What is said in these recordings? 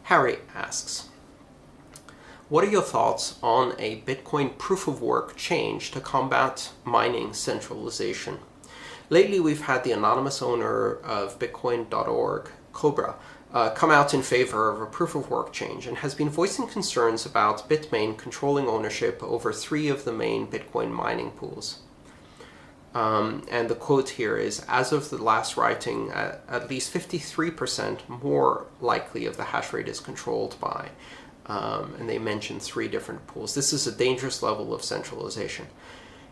Harry asks, what are your thoughts on a Bitcoin proof-of-work change to combat mining centralization? Lately, we've had the anonymous owner of Bitcoin.org, Cobra, come out in favor of a proof-of-work change and has been voicing concerns about Bitmain controlling ownership over 3 of the main Bitcoin mining pools. And the quote here is, as of the last writing, at least 53% more likely of the hash rate is controlled by. And they mention 3 different pools. This is a dangerous level of centralization.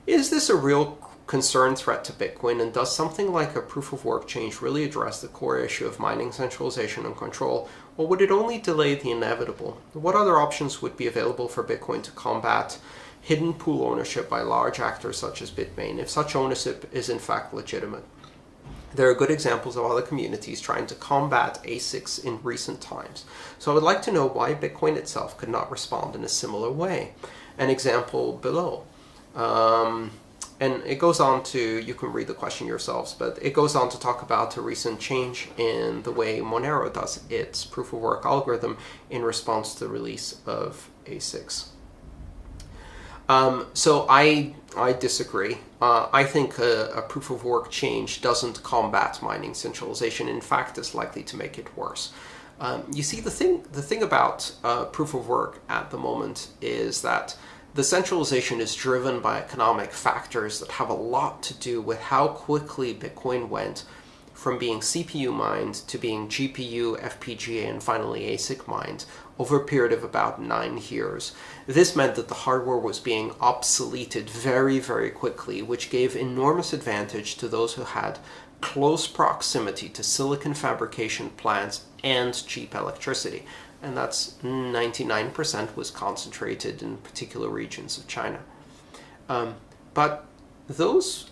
Is this a real concern threat to Bitcoin, and does something like a proof-of-work change really address the core issue of mining centralization and control, or would it only delay the inevitable? What other options would be available for Bitcoin to combat hidden pool ownership by large actors such as Bitmain, if such ownership is in fact legitimate? There are good examples of other communities trying to combat ASICs in recent times. So I would like to know why Bitcoin itself could not respond in a similar way. An example below. And it goes on to, you can read the question yourselves, but it goes on to talk about a recent change in the way Monero does its proof-of-work algorithm in response to the release of ASICs. So I disagree. I think a proof-of-work change doesn't combat mining centralization. In fact, it's likely to make it worse. You see, the thing about proof-of-work at the moment is that the centralization is driven by economic factors that have a lot to do with how quickly Bitcoin went from being CPU mined to being GPU, FPGA, and finally ASIC mined over a period of about 9 years. This meant that the hardware was being obsoleted very, very quickly, which gave enormous advantage to those who had close proximity to silicon fabrication plants and cheap electricity. And that's 99% was concentrated in particular regions of China. But those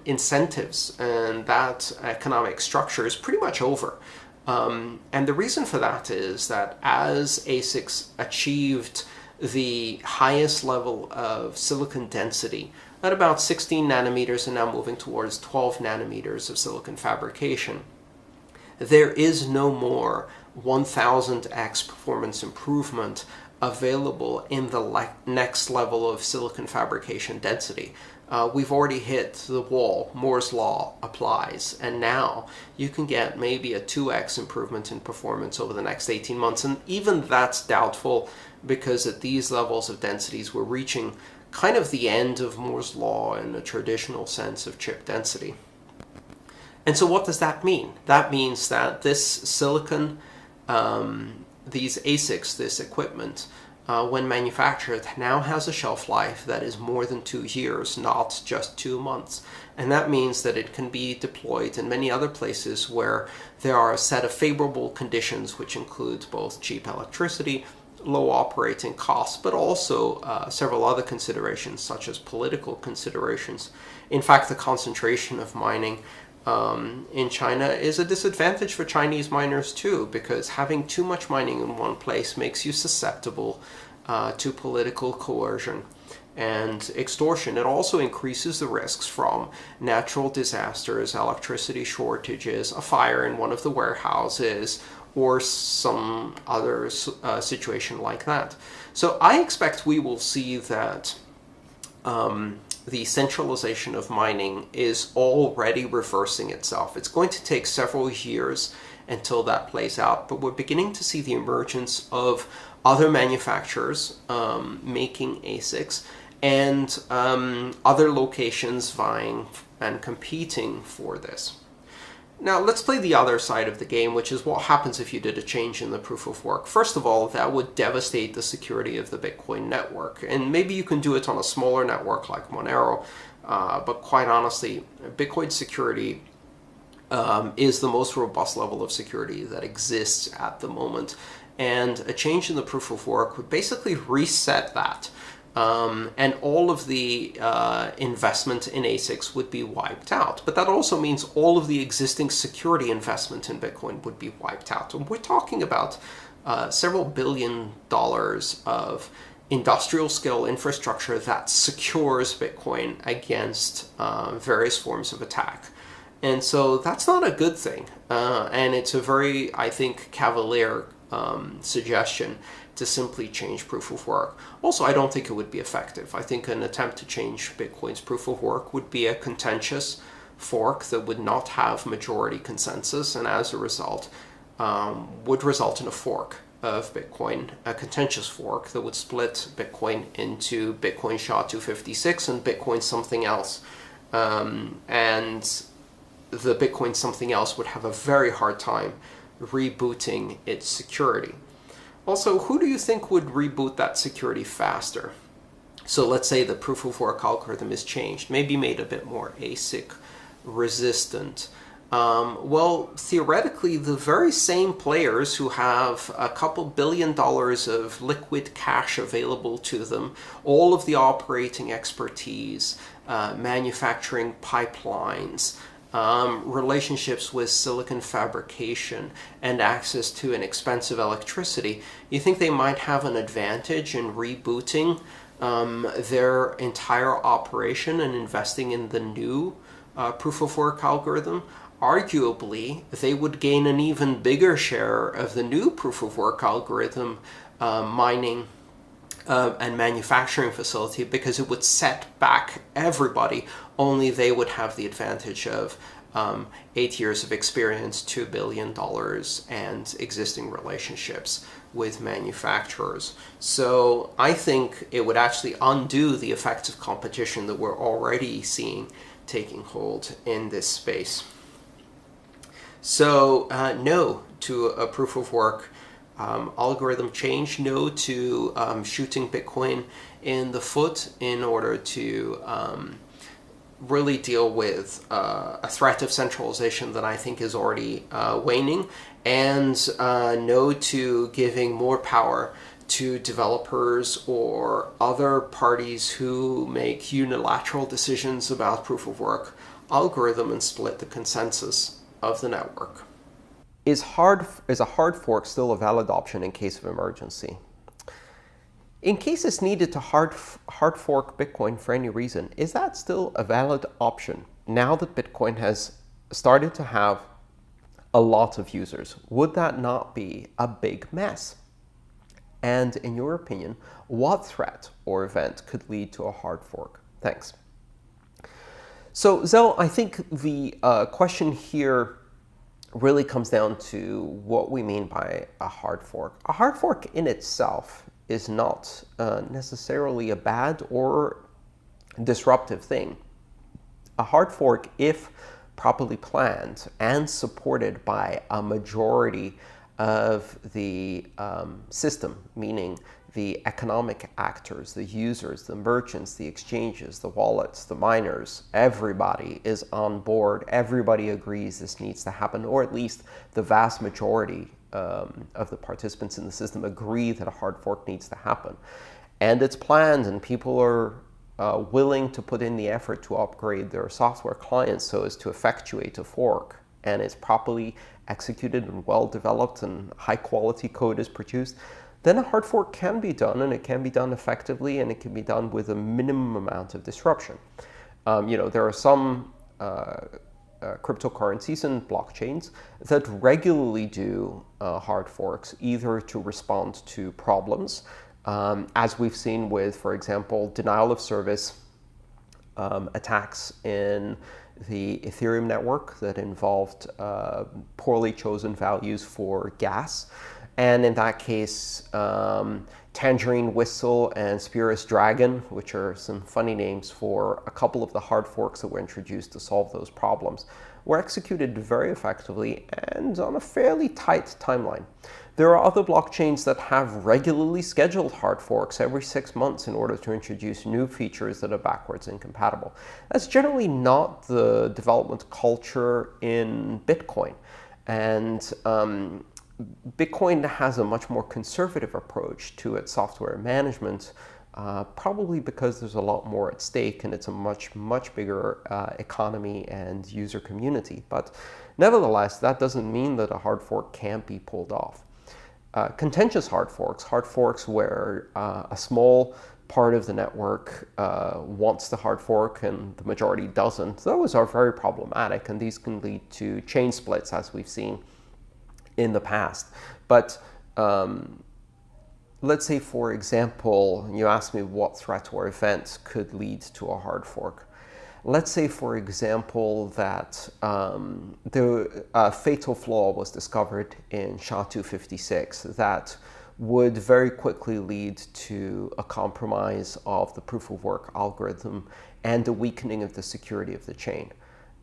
incentives and that economic structure is pretty much over. And the reason for that is that as ASICs achieved the highest level of silicon density, at about 16 nanometers and now moving towards 12 nanometers of silicon fabrication, there is no more 1000x performance improvement available in the next level of silicon fabrication density. We've already hit the wall. Moore's law applies, and now you can get maybe a 2x improvement in performance over the next 18 months, and even that's doubtful because at these levels of densities we're reaching kind of the end of Moore's law in a traditional sense of chip density. And so what does that mean? That means that this silicon, these ASICs, this equipment, when manufactured, now has a shelf life that is more than 2 years, not just 2 months. And that means that it can be deployed in many other places where there are a set of favorable conditions, which include both cheap electricity, low operating costs, but also several other considerations, such as political considerations. In fact, the concentration of mining in China is a disadvantage for Chinese miners too, because having too much mining in one place makes you susceptible to political coercion and extortion. It also increases the risks from natural disasters, electricity shortages, a fire in one of the warehouses, or some other situation like that. So I expect we will see that the centralization of mining is already reversing itself. It's going to take several years until that plays out, but we're beginning to see the emergence of other manufacturers making ASICs and other locations vying and competing for this. Now, let's play the other side of the game, which is what happens if you did a change in the proof of work. First of all, that would devastate the security of the Bitcoin network. And maybe you can do it on a smaller network like Monero, but quite honestly, Bitcoin security is the most robust level of security that exists at the moment. And a change in the proof of work would basically reset that. And all of the investment in ASICs would be wiped out. But that also means all of the existing security investment in Bitcoin would be wiped out. And we're talking about several $1 billion of industrial scale infrastructure that secures Bitcoin against various forms of attack. And so that's not a good thing. And it's a very, I think, cavalier suggestion to simply change proof of work. Also, I don't think it would be effective. I think an attempt to change Bitcoin's proof of work would be a contentious fork that would not have majority consensus, and as a result would result in a fork of Bitcoin, a contentious fork that would split Bitcoin into Bitcoin SHA-256 and Bitcoin something else. And the Bitcoin something else would have a very hard time rebooting its security. Also, who do you think would reboot that security faster? So let's say the proof of work algorithm is changed, maybe made a bit more ASIC resistant. Well, theoretically, the very same players who have a couple $1 billion of liquid cash available to them, all of the operating expertise, manufacturing pipelines, relationships with silicon fabrication, and access to inexpensive electricity, you think they might have an advantage in rebooting their entire operation and investing in the new proof of work algorithm? Arguably, they would gain an even bigger share of the new proof of work algorithm mining and manufacturing facility, because it would set back everybody. Only they would have the advantage of 8 years of experience, $2 billion, and existing relationships with manufacturers. So I think it would actually undo the effects of competition that we're already seeing taking hold in this space. So no to a proof of work algorithm change, no to shooting Bitcoin in the foot in order to really deal with a threat of centralization that I think is already waning, and no to giving more power to developers or other parties who make unilateral decisions about proof of work algorithm and split the consensus of the network. Is a hard fork still a valid option in case of emergency? In case it's needed to hard fork Bitcoin for any reason, is that still a valid option now that Bitcoin has started to have a lot of users? Would that not be a big mess? And in your opinion, what threat or event could lead to a hard fork? Thanks. So, Zell, I think the question here really comes down to what we mean by a hard fork. A hard fork in itself is not necessarily a bad or disruptive thing. A hard fork, if properly planned and supported by a majority of the system, meaning the economic actors, the users, the merchants, the exchanges, the wallets, the miners, everybody is on board. Everybody agrees this needs to happen, or at least the vast majority of the participants in the system agree that a hard fork needs to happen. And it's planned, and people are willing to put in the effort to upgrade their software clients so as to effectuate a fork, and it's properly executed and well developed and high quality code is produced, then a hard fork can be done, and it can be done effectively, and it can be done with a minimum amount of disruption. There are some cryptocurrencies and blockchains that regularly do hard forks, either to respond to problems, as we've seen with, for example, denial of service attacks in the Ethereum network that involved poorly chosen values for gas. And in that case, Tangerine Whistle and Spurious Dragon, which are some funny names for a couple of the hard forks that were introduced to solve those problems, were executed very effectively and on a fairly tight timeline. There are other blockchains that have regularly scheduled hard forks every 6 months in order to introduce new features that are backwards incompatible. That's generally not the development culture in Bitcoin. And Bitcoin has a much more conservative approach to its software management, probably because there's a lot more at stake and it's a much, much bigger economy and user community. But nevertheless, that doesn't mean that a hard fork can't be pulled off. Contentious hard forks where a small part of the network wants the hard fork and the majority doesn't, those are very problematic, and these can lead to chain splits, as we've seen in the past. But let's say, for example, you asked me what threat or event could lead to a hard fork. Let's say, for example, that the fatal flaw was discovered in SHA-256 that would very quickly lead to a compromise of the proof-of-work algorithm and a weakening of the security of the chain.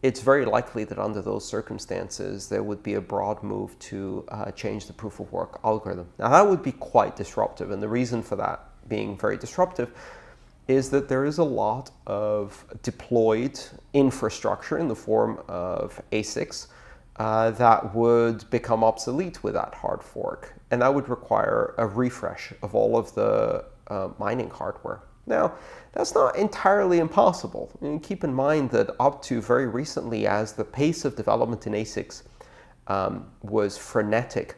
It's very likely that under those circumstances, there would be a broad move to change the proof-of-work algorithm. Now, that would be quite disruptive, and the reason for that being very disruptive is that there is a lot of deployed infrastructure in the form of ASICs that would become obsolete with that hard fork, and that would require a refresh of all of the mining hardware. Now, that's not entirely impossible. I mean, keep in mind that up to very recently, as the pace of development in ASICs was frenetic,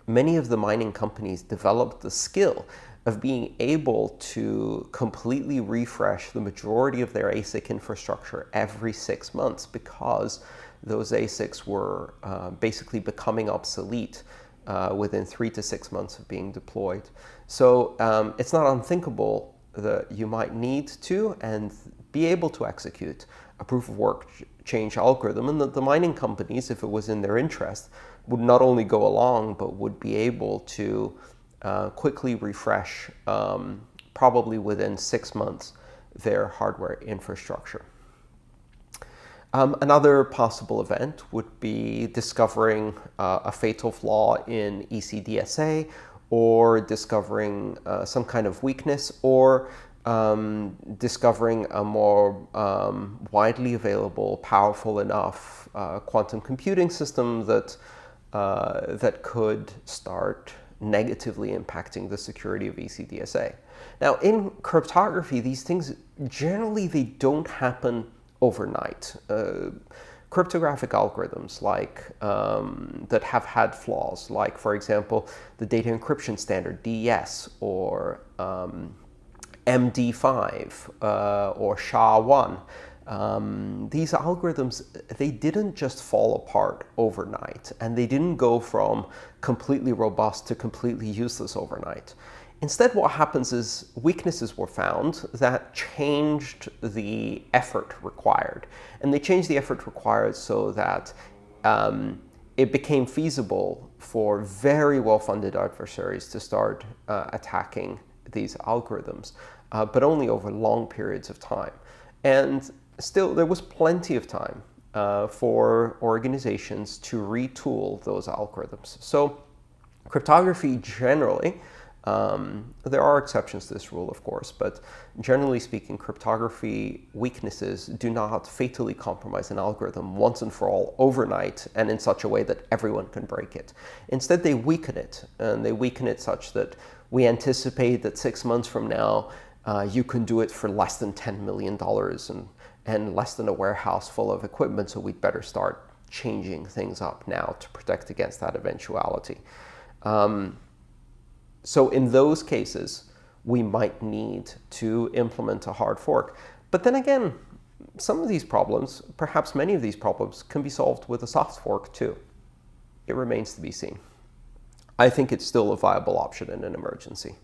many of the mining companies developed the skill of being able to completely refresh the majority of their ASIC infrastructure every 6 months because those ASICs were basically becoming obsolete within 3 to 6 months of being deployed. So it's not unthinkable that you might need to and be able to execute a proof-of-work change algorithm, and that the mining companies, if it was in their interest, would not only go along, but would be able to quickly refresh, probably within 6 months, their hardware infrastructure. Another possible event would be discovering a fatal flaw in ECDSA, or discovering some kind of weakness, or discovering a more widely available, powerful enough quantum computing system that that could start negatively impacting the security of ECDSA. Now, in cryptography, these things generally they don't happen overnight. Cryptographic algorithms like that have had flaws, like, for example, the data encryption standard DES, or MD5 or SHA-1. These algorithms, they didn't just fall apart overnight, and they didn't go from completely robust to completely useless overnight. Instead, what happens is weaknesses were found that changed the effort required. And they changed the effort required so that it became feasible for very well-funded adversaries to start attacking these algorithms, but only over long periods of time. And still, there was plenty of time for organizations to retool those algorithms. So cryptography generally, there are exceptions to this rule, of course, but generally speaking, cryptography weaknesses do not fatally compromise an algorithm once and for all overnight and in such a way that everyone can break it. Instead, they weaken it, and they weaken it such that we anticipate that 6 months from now, you can do it for less than $10 million and less than a warehouse full of equipment, so we'd better start changing things up now to protect against that eventuality. So in those cases, we might need to implement a hard fork. But then again, some of these problems, perhaps many of these problems, can be solved with a soft fork too. It remains to be seen. I think it's still a viable option in an emergency.